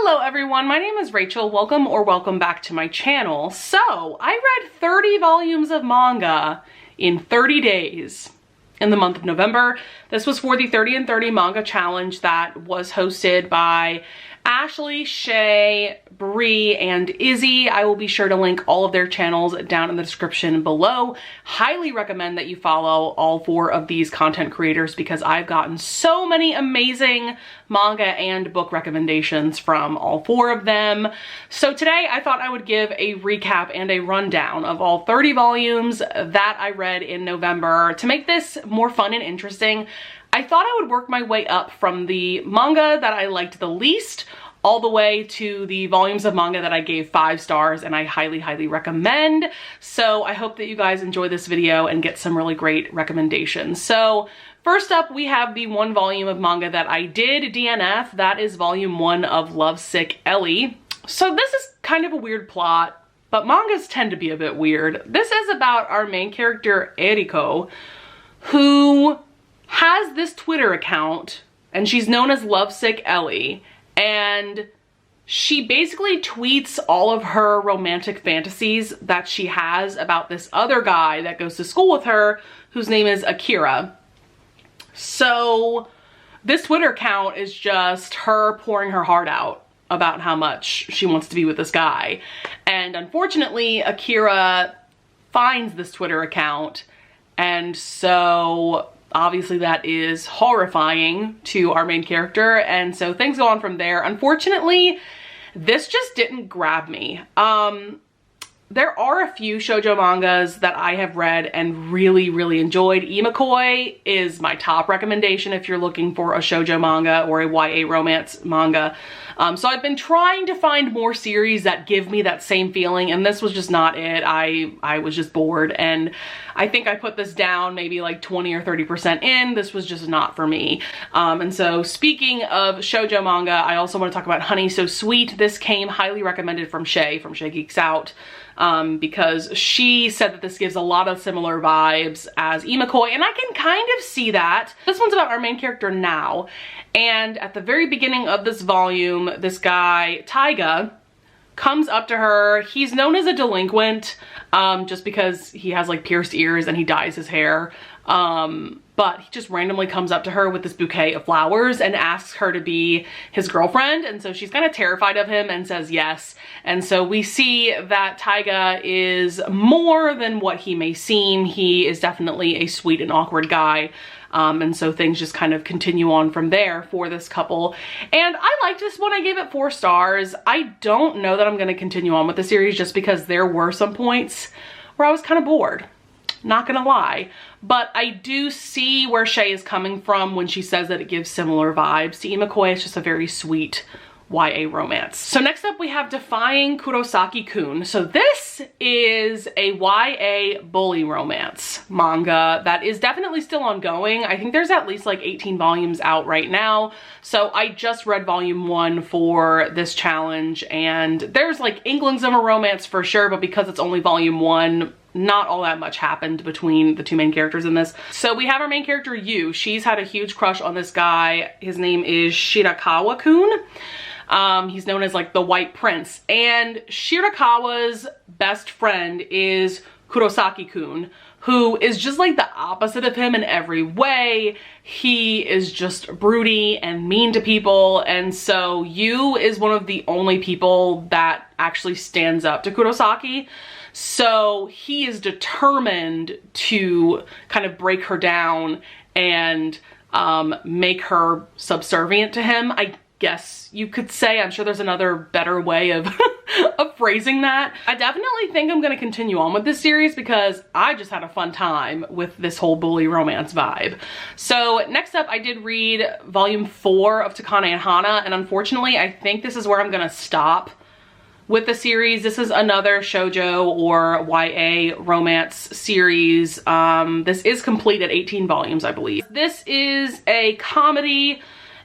Hello everyone, my name is Rachel. Welcome back to my channel. So, I read 30 volumes of manga in 30 days in the month of November. This was for the 30 and 30 manga challenge that was hosted by Ashley, Shay, Bree, and Izzy. I will be sure to link all of their channels down in the description below. Highly recommend that you follow all 4 of these content creators because I've gotten so many amazing manga and book recommendations from all 4 of them. So today I thought I would give a recap and a rundown of all 30 volumes that I read in November. To make this more fun and interesting, I thought I would work my way up from the manga that I liked the least all the way to the volumes of manga that I gave 5 stars and I highly recommend. So I hope that you guys enjoy this video and get some really great recommendations. So first up, we have the 1 volume of manga that I did DNF. That is volume 1 of Lovesick Ellie. So this is kind of a weird plot, but mangas tend to be a bit weird. This is about our main character, Eriko, who has this Twitter account and she's known as Lovesick Ellie, and she basically tweets all of her romantic fantasies that she has about this other guy that goes to school with her whose name is Akira. So this Twitter account is just her pouring her heart out about how much she wants to be with this guy. And unfortunately, Akira finds this Twitter account, and so obviously that is horrifying to our main character, and so things go on from there. Unfortunately, this just didn't grab me. There are a few shoujo mangas that I have read and really enjoyed. Imakoi is my top recommendation if you're looking for a shoujo manga or a YA romance manga. So I've been trying to find more series that give me that same feeling, and this was just not it. I was just bored, and I think I put this down maybe like 20 or 30% in. This was just not for me. And so speaking of shoujo manga, I also want to talk about Honey So Sweet. This came highly recommended from Shay Geeks Out, because she said that this gives a lot of similar vibes as Imakoi, and I can kind of see that. This one's about our main character now, and at the very beginning of this volume, this guy, Taiga, comes up to her. He's known as a delinquent, just because he has like pierced ears and he dyes his hair. But he just randomly comes up to her with this bouquet of flowers and asks her to be his girlfriend. And so she's kind of terrified of him and says yes. And so we see that Taiga is more than what he may seem. He is definitely a sweet and awkward guy. And so things just kind of continue on from there for this couple. And I liked this one. I gave it 4 stars. I don't know that I'm going to continue on with the series just because there were some points where I was kind of bored. Not gonna lie, but I do see where Shay is coming from when she says that it gives similar vibes to Imakoi. It's just a very sweet YA romance. So next up we have Defying Kurosaki-kun. So this is a YA bully romance manga that is definitely still ongoing. I think there's at least like 18 volumes out right now. So I just read volume 1 for this challenge, and there's like inklings of a romance for sure, but because it's only volume 1, not all that much happened between the 2 main characters in this. So we have our main character, Yu. She's had a huge crush on this guy. His name is Shirakawa-kun. He's known as like the White Prince. And Shirakawa's best friend is Kurosaki-kun, who is just like the opposite of him in every way. He is just broody and mean to people. And so Yu is one of the only people that actually stands up to Kurosaki. So he is determined to kind of break her down and make her subservient to him, I guess you could say. I'm sure there's another better way of, of phrasing that. I definitely think I'm going to continue on with this series because I just had a fun time with this whole bully romance vibe. So next up, I did read volume 4 of Takani and Hannah, and unfortunately I think this is where I'm going to stop with the series. This is another shoujo or YA romance series. This is complete at 18 volumes, I believe. This is a comedy,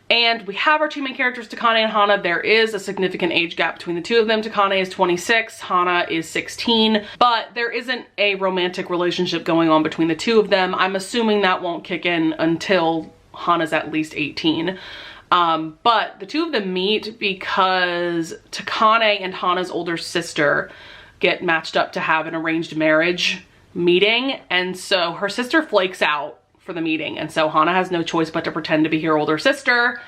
and we have our 2 main characters, Takani and Hannah. There is a significant age gap between the 2 of them. Takani is 26, Hannah is 16, but there isn't a romantic relationship going on between the 2 of them. I'm assuming that won't kick in until Hannah's at least 18. But the two of them meet because Takane and Hannah's older sister get matched up to have an arranged marriage meeting, and so her sister flakes out for the meeting, and so Hannah has no choice but to pretend to be her older sister,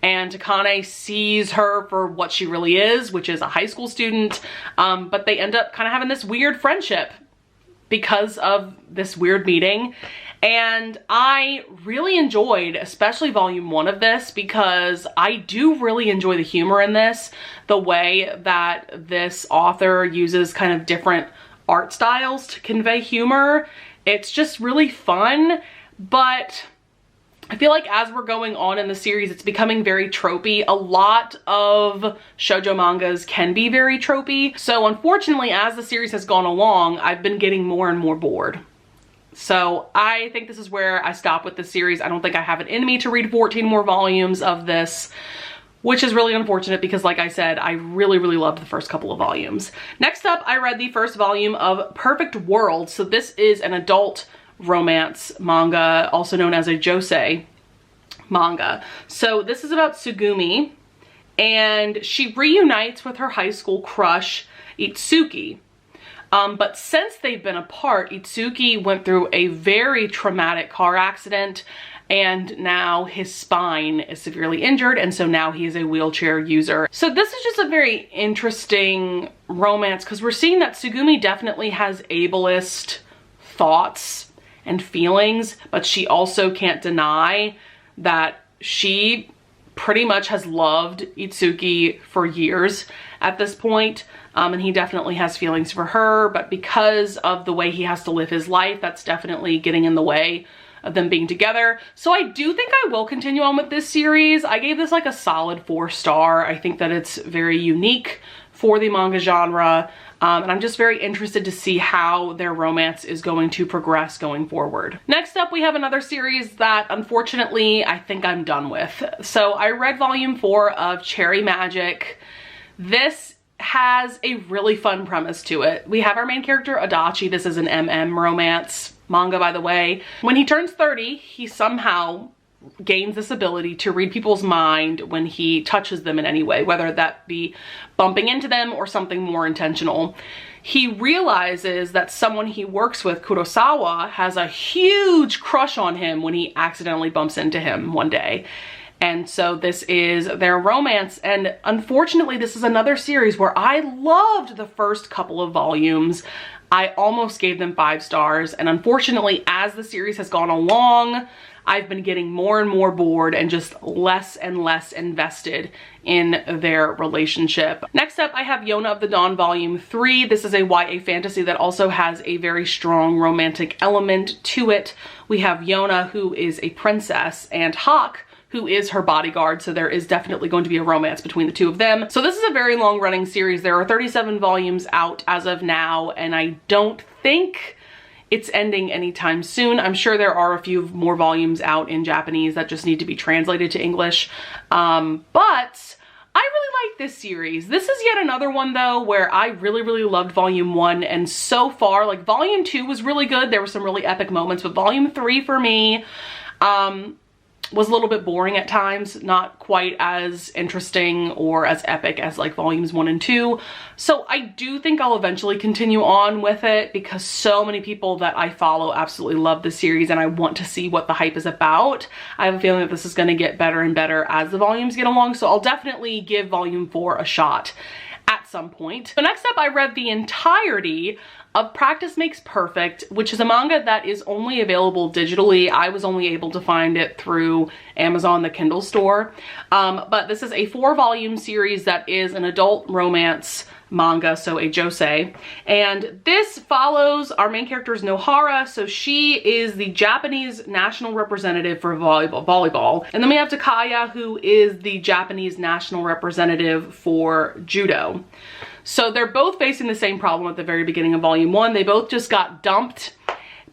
and Takane sees her for what she really is, which is a high school student, but they end up kind of having this weird friendship because of this weird meeting. And I really enjoyed, especially volume 1 of this, because I do really enjoy the humor in this, the way that this author uses kind of different art styles to convey humor. It's just really fun, but I feel like as we're going on in the series, it's becoming very tropey. A lot of shoujo mangas can be very tropey. So unfortunately, as the series has gone along, I've been getting more and more bored. So I think this is where I stop with the series. I don't think I have it in me to read 14 more volumes of this, which is really unfortunate because, like I said, I really, really loved the first couple of volumes. Next up, I read the first volume of Perfect World. So this is an adult romance manga, also known as a josei manga. So this is about Tsugumi, and she reunites with her high school crush, Itsuki. But since they've been apart, Itsuki went through a very traumatic car accident, and now his spine is severely injured, and so now he is a wheelchair user. So this is just a very interesting romance because we're seeing that Tsugumi definitely has ableist thoughts and feelings, but she also can't deny that she pretty much has loved Itsuki for years at this point. And he definitely has feelings for her, but because of the way he has to live his life, that's definitely getting in the way of them being together. So I do think I will continue on with this series. I gave this like a solid 4-star. I think that it's very unique for the manga genre. And I'm just very interested to see how their romance is going to progress going forward. Next up, we have another series that unfortunately I think I'm done with. So I read volume 4 of Cherry Magic. This has a really fun premise to it. We have our main character Adachi. This is an MM romance manga, by the way. When he turns 30, he somehow gains this ability to read people's mind when he touches them in any way, whether that be bumping into them or something more intentional. He realizes that someone he works with, Kurosawa, has a huge crush on him when he accidentally bumps into him one day. And so this is their romance, and unfortunately this is another series where I loved the first couple of volumes. I almost gave them 5 stars, and unfortunately as the series has gone along, I've been getting more and more bored and just less and less invested in their relationship. Next up, I have Yona of the Dawn Volume 3. This is a YA fantasy that also has a very strong romantic element to it. We have Yona, who is a princess, and Hawk, who is her bodyguard, so there is definitely going to be a romance between the two of them. So this is a very long running series. There are 37 volumes out as of now, and I don't think it's ending anytime soon. I'm sure there are a few more volumes out in Japanese that just need to be translated to English. But I really like this series. This is yet another one though where I really, really loved volume 1, and so far, like volume 2 was really good. There were some really epic moments, but volume 3 for me, was a little bit boring at times, not quite as interesting or as epic as like volumes 1 and 2. So I do think I'll eventually continue on with it because so many people that I follow absolutely love the series, and I want to see what the hype is about. I have a feeling that this is going to get better and better as the volumes get along, so I'll definitely give volume 4 a shot at some point. So next up, I read the entirety of Practice Makes Perfect, which is a manga that is only available digitally. I was only able to find it through Amazon, the Kindle store. But this is a 4-volume series that is an adult romance manga, so a josei. And this follows our main character is Nohara. So she is the Japanese national representative for volleyball. And then we have Takaya, who is the Japanese national representative for judo. So they're both facing the same problem at the very beginning of volume 1. They both just got dumped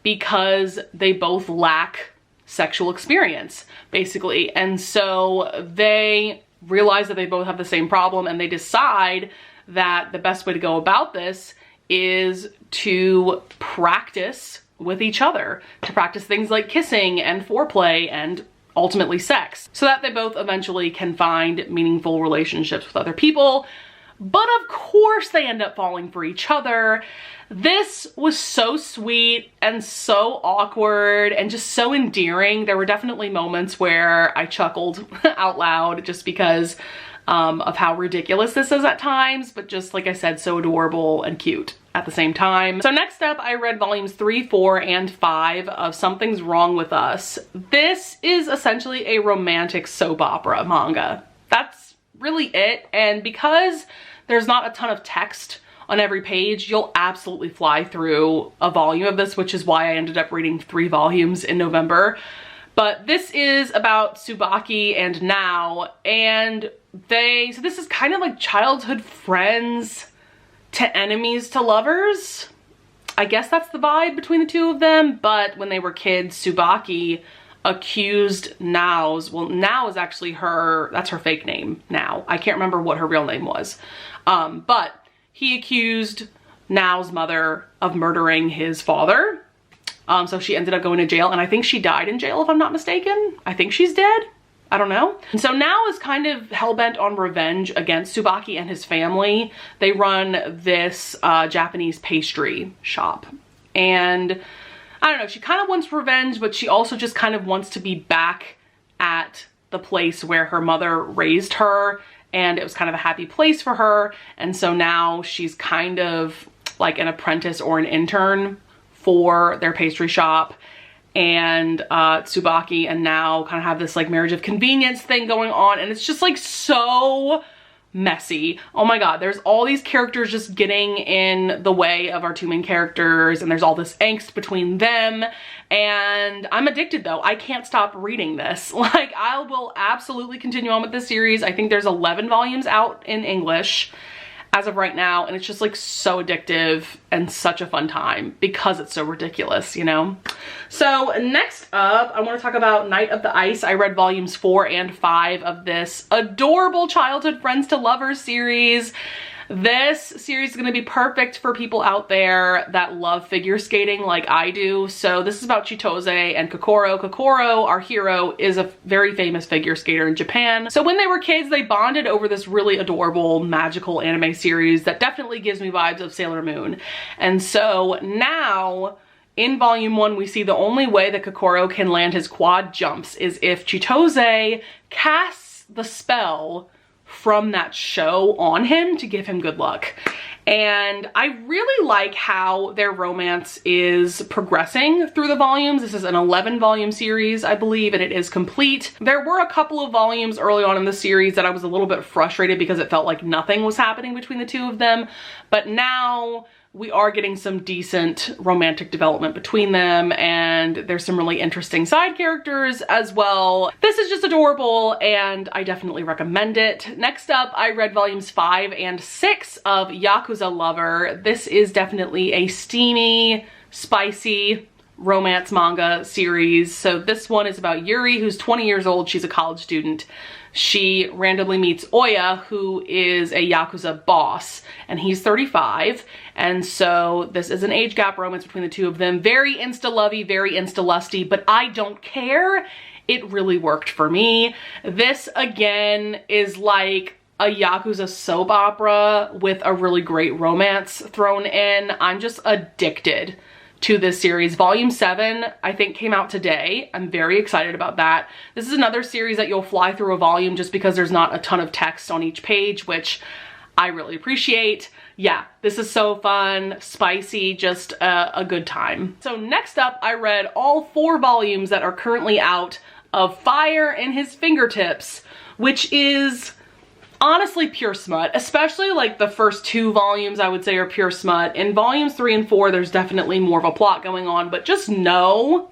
because they both lack sexual experience, basically. And so they realize that they both have the same problem, and they decide that the best way to go about this is to practice with each other, to practice things like kissing and foreplay and ultimately sex, so that they both eventually can find meaningful relationships with other people. But of course they end up falling for each other. This was so sweet and so awkward and just so endearing. There were definitely moments where I chuckled out loud just because of how ridiculous this is at times, but just like I said, so adorable and cute at the same time. So next up, I read volumes 3, 4, and 5 of Something's Wrong with Us. This is essentially a romantic soap opera manga. That's really it. And because there's not a ton of text on every page, you'll absolutely fly through a volume of this, which is why I ended up reading 3 volumes in November. But this is about Tsubaki and Nao, and so this is kind of like childhood friends to enemies to lovers. I guess that's the vibe between the two of them, but when they were kids, Tsubaki accused Nao's, well, Nao is actually that's her fake name, Nao. I can't remember what her real name was. But he accused Nao's mother of murdering his father. So she ended up going to jail, and I think she died in jail if I'm not mistaken. I think she's dead. I don't know. And so Nao is kind of hell-bent on revenge against Tsubaki and his family. They run this Japanese pastry shop. And I don't know, she kind of wants revenge, but she also just kind of wants to be back at the place where her mother raised her, and it was kind of a happy place for her. And so now she's kind of like an apprentice or an intern for their pastry shop. And Tsubaki and Nao kind of have this like marriage of convenience thing going on, and it's just like so messy. Oh my god, there's all these characters just getting in the way of our two main characters, and there's all this angst between them, and I'm addicted though. I can't stop reading this. Like, I will absolutely continue on with this series. I think there's 11 volumes out in English as of right now, and it's just like so addictive and such a fun time because it's so ridiculous, you know? So next up, I want to talk about Night of the Ice. I read volumes 4 and 5 of this adorable childhood friends to lovers series. This series is going to be perfect for people out there that love figure skating like I do. So this is about Chitose and Kokoro. Kokoro, our hero, is a very famous figure skater in Japan. So when they were kids, they bonded over this really adorable magical anime series that definitely gives me vibes of Sailor Moon. And so now in volume 1, we see the only way that Kokoro can land his quad jumps is if Chitose casts the spell from that show on him to give him good luck. And I really like how their romance is progressing through the volumes. This is an 11 volume series, I believe, and it is complete. There were a couple of volumes early on in the series that I was a little bit frustrated because it felt like nothing was happening between the two of them. But now we are getting some decent romantic development between them, and there's some really interesting side characters as well. This is just adorable, and I definitely recommend it. Next up, I read volumes 5 and 6 of Yakuza Lover. This is definitely a steamy, spicy romance manga series. So this one is about Yuri, who's 20 years old. She's a college student. She randomly meets Oya, who is a Yakuza boss, and he's 35. And so this is an age gap romance between the two of them. Very insta-lovey, very insta-lusty, but I don't care. It really worked for me. This, again, is like a Yakuza soap opera with a really great romance thrown in. I'm just addicted to this series. Volume 7, I think, came out today. I'm very excited about that. This is another series that you'll fly through a volume just because there's not a ton of text on each page, which I really appreciate. Yeah, this is so fun, spicy, just a good time. So next up, I read all 4 volumes that are currently out of Fire in His Fingertips, which is honestly pure smut. Especially like the first 2 volumes, I would say, are pure smut. In volumes 3 and 4, there's definitely more of a plot going on, but just know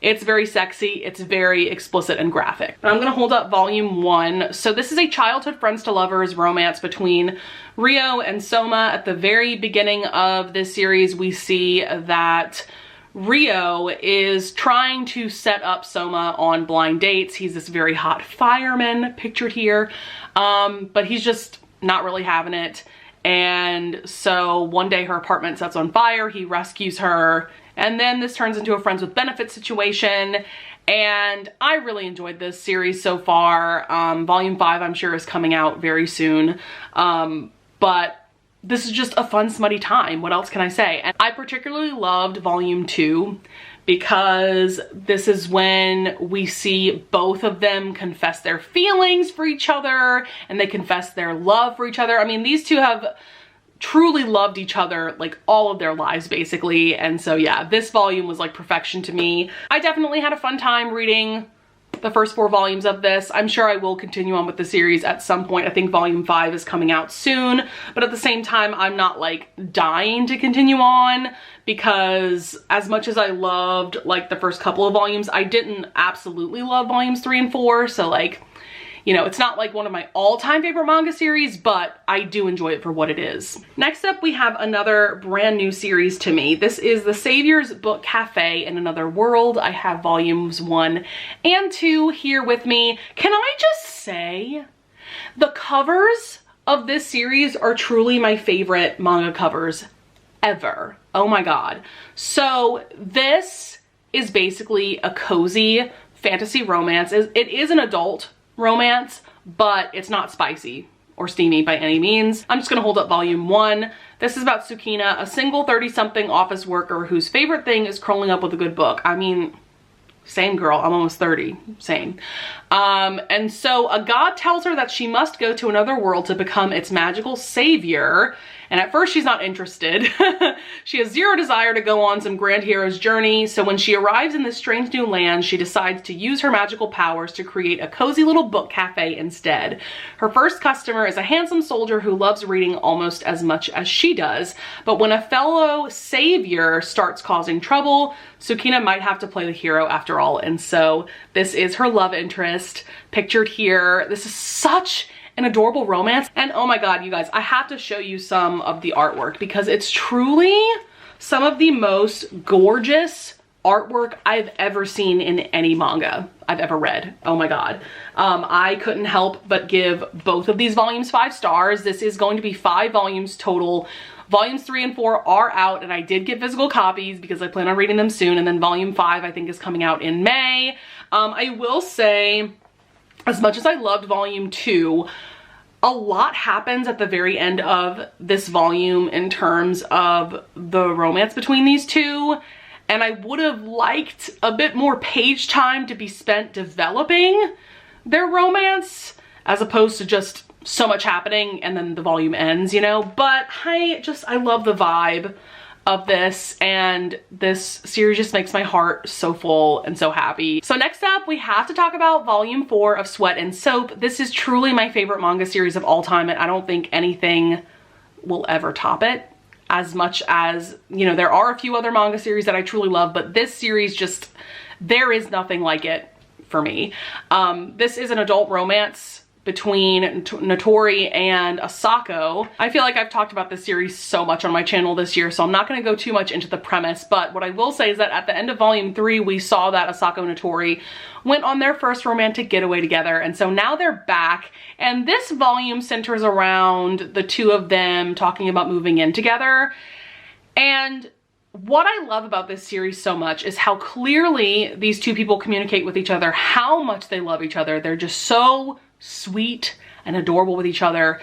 it's very sexy, it's very explicit and graphic. And I'm gonna hold up volume 1. So this is a childhood friends to lovers romance between Ryo and Soma. At the very beginning of this series, we see that Ryo is trying to set up Soma on blind dates. He's this very hot fireman pictured here, but he's just not really having it. And so one day her apartment sets on fire, he rescues her, and then this turns into a friends with benefits situation. And I really enjoyed this series so far. Volume 5 I'm sure is coming out very soon. But this is just a fun smutty time. What else can I say? And I particularly loved Volume 2 because this is when we see both of them confess their feelings for each other and they confess their love for each other. I mean, these two have truly loved each other like all of their lives basically. And so yeah, this volume was like perfection to me. I definitely had a fun time reading the first 4 volumes of this. I'm sure I will continue on with the series at some point. I think volume 5 is coming out soon, but at the same time, I'm not like dying to continue on because as much as I loved like the first couple of volumes, I didn't absolutely love volumes 3 and 4. So like, you know, it's not like one of my all-time favorite manga series, but I do enjoy it for what it is. Next up, we have another brand new series to me. This is The Savior's Book Cafe in Another World. I have volumes 1 and 2 here with me. Can I just say, the covers of this series are truly my favorite manga covers ever. Oh my God. So this is basically a cozy fantasy romance. It is an adult romance, but it's not spicy or steamy by any means. I'm just gonna hold up volume 1. This is about Tsukina, a single 30-something office worker whose favorite thing is curling up with a good book. I mean, same girl, I'm almost 30, same. And so a god tells her that she must go to another world to become its magical savior. And at first she's not interested. She has zero desire to go on some grand hero's journey. So when she arrives in this strange new land, she decides to use her magical powers to create a cozy little book cafe instead. Her first customer is a handsome soldier who loves reading almost as much as she does. But when a fellow savior starts causing trouble, Tsukina might have to play the hero after all. And so this is her love interest pictured here. This is such an adorable romance. And oh my God, you guys, I have to show you some of the artwork because it's truly some of the most gorgeous artwork I've ever seen in any manga I've ever read. Oh my God. I couldn't help but give both of these volumes 5 stars. This is going to be 5 volumes total. Volumes 3 and 4 are out and I did get physical copies because I plan on reading them soon. And then volume 5 I think is coming out in May. I will say, as much as I loved volume 2, a lot happens at the very end of this volume in terms of the romance between these two. And I would have liked a bit more page time to be spent developing their romance as opposed to just so much happening and then the volume ends, you know? But I love the vibe of this, and this series just makes my heart so full and so happy. So next up, we have to talk about volume 4 of Sweat and Soap. This is truly my favorite manga series of all time, and I don't think anything will ever top it. As much as, you know, there are a few other manga series that I truly love, but this series just, there is nothing like it for me. This is an adult romance between Notori and Asako. I feel like I've talked about this series so much on my channel this year, so I'm not gonna go too much into the premise, but what I will say is that at the end of volume 3, we saw that Asako and Notori went on their first romantic getaway together, and so now they're back, and this volume centers around the two of them talking about moving in together. And what I love about this series so much is how clearly these two people communicate with each other, how much they love each other. They're just so sweet and adorable with each other.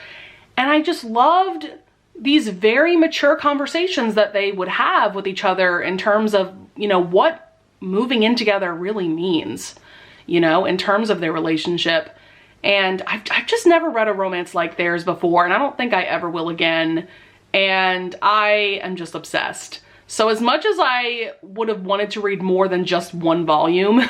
And I just loved these very mature conversations that they would have with each other in terms of, you know, what moving in together really means, you know, in terms of their relationship. And I've just never read a romance like theirs before, and I don't think I ever will again. And I am just obsessed. So as much as I would have wanted to read more than just 1 volume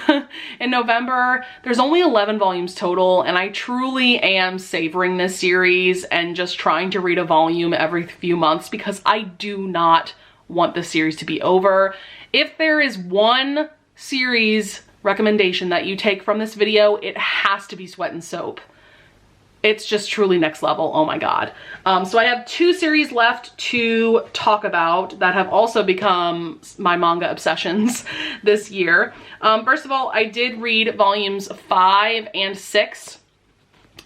in November, there's only 11 volumes total, and I truly am savoring this series and just trying to read a volume every few months because I do not want the series to be over. If there is one series recommendation that you take from this video, it has to be Sweat and Soap. It's just truly next level. Oh my God. So I have 2 series left to talk about that have also become my manga obsessions this year. First of all, I did read volumes 5 and 6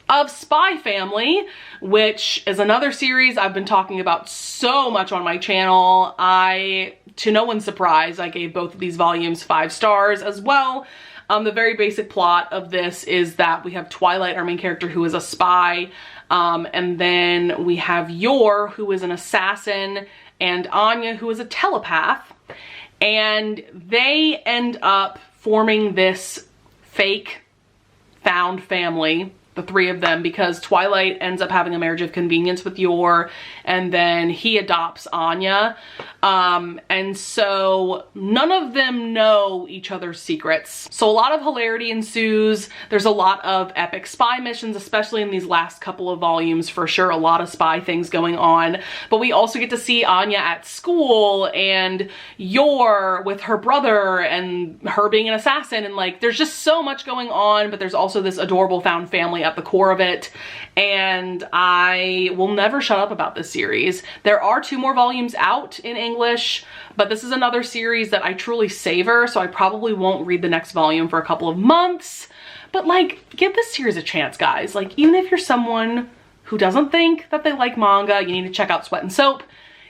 of Spy Family, which is another series I've been talking about so much on my channel. To no one's surprise, I gave both of these volumes 5 stars as well. The very basic plot of this is that we have Twilight, our main character, who is a spy, and then we have Yor, who is an assassin, and Anya, who is a telepath, and they end up forming this fake found family, the three of them, because Twilight ends up having a marriage of convenience with Yor, and then he adopts Anya. And so none of them know each other's secrets. So a lot of hilarity ensues. There's a lot of epic spy missions, especially in these last couple of volumes, for sure. A lot of spy things going on. But we also get to see Anya at school, and Yor with her brother, and her being an assassin, and like there's just so much going on, but there's also this adorable found family at the core of it, and I will never shut up about this series. There are 2 more volumes out in English, but this is another series that I truly savor, so I probably won't read the next volume for a couple of months. But like, give this series a chance, guys. Like, even if you're someone who doesn't think that they like manga, you need to check out Sweat and Soap.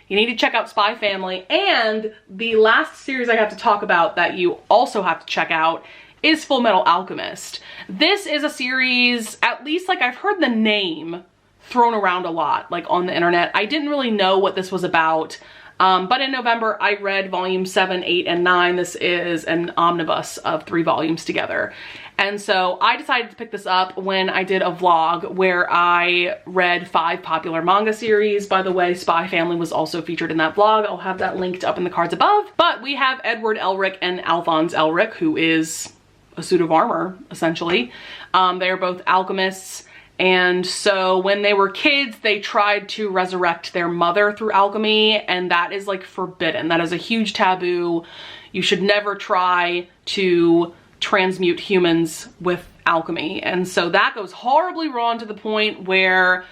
You need to check out Spy Family, and the last series I have to talk about that you also have to check out is Fullmetal Alchemist. This is a series, at least like I've heard the name thrown around a lot, like on the internet. I didn't really know what this was about, but in November I read volume 7, 8, and 9. This is an omnibus of 3 volumes together. And so I decided to pick this up when I did a vlog where I read 5 popular manga series. By the way, Spy Family was also featured in that vlog. I'll have that linked up in the cards above. But we have Edward Elric and Alphonse Elric, who is a suit of armor, essentially. They are both alchemists, and so when they were kids, they tried to resurrect their mother through alchemy, and that is like forbidden. That is a huge taboo. You should never try to transmute humans with alchemy. And so that goes horribly wrong to the point where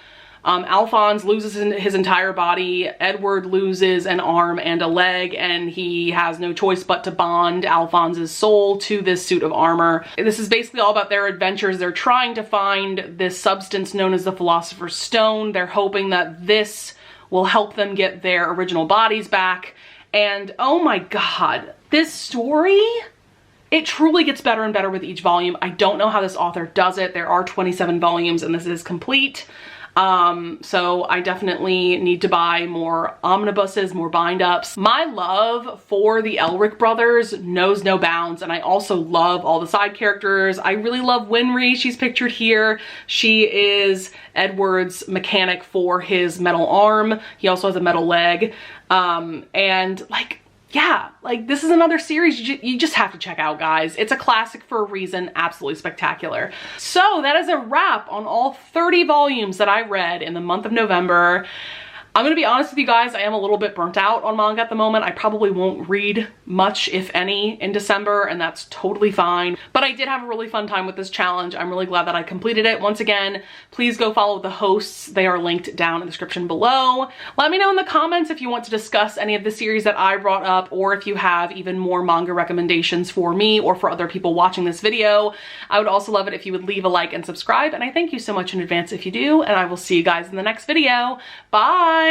Alphonse loses his entire body, Edward loses an arm and a leg, and he has no choice but to bond Alphonse's soul to this suit of armor. This is basically all about their adventures. They're trying to find this substance known as the Philosopher's Stone. They're hoping that this will help them get their original bodies back. And oh my god, this story, it truly gets better and better with each volume. I don't know how this author does it. There are 27 volumes and this is complete. So I definitely need to buy more omnibuses, more bind-ups. My love for the Elric brothers knows no bounds, and I also love all the side characters. I really love Winry. She's pictured here. She is Edward's mechanic for his metal arm. He also has a metal leg. And like, yeah, like this is another series you just have to check out, guys. It's a classic for a reason, absolutely spectacular. So that is a wrap on all 30 volumes that I read in the month of November. I'm gonna be honest with you guys, I am a little bit burnt out on manga at the moment. I probably won't read much, if any, in December, and that's totally fine. But I did have a really fun time with this challenge. I'm really glad that I completed it. Once again, please go follow the hosts. They are linked down in the description below. Let me know in the comments if you want to discuss any of the series that I brought up, or if you have even more manga recommendations for me or for other people watching this video. I would also love it if you would leave a like and subscribe, and I thank you so much in advance if you do, and I will see you guys in the next video. Bye!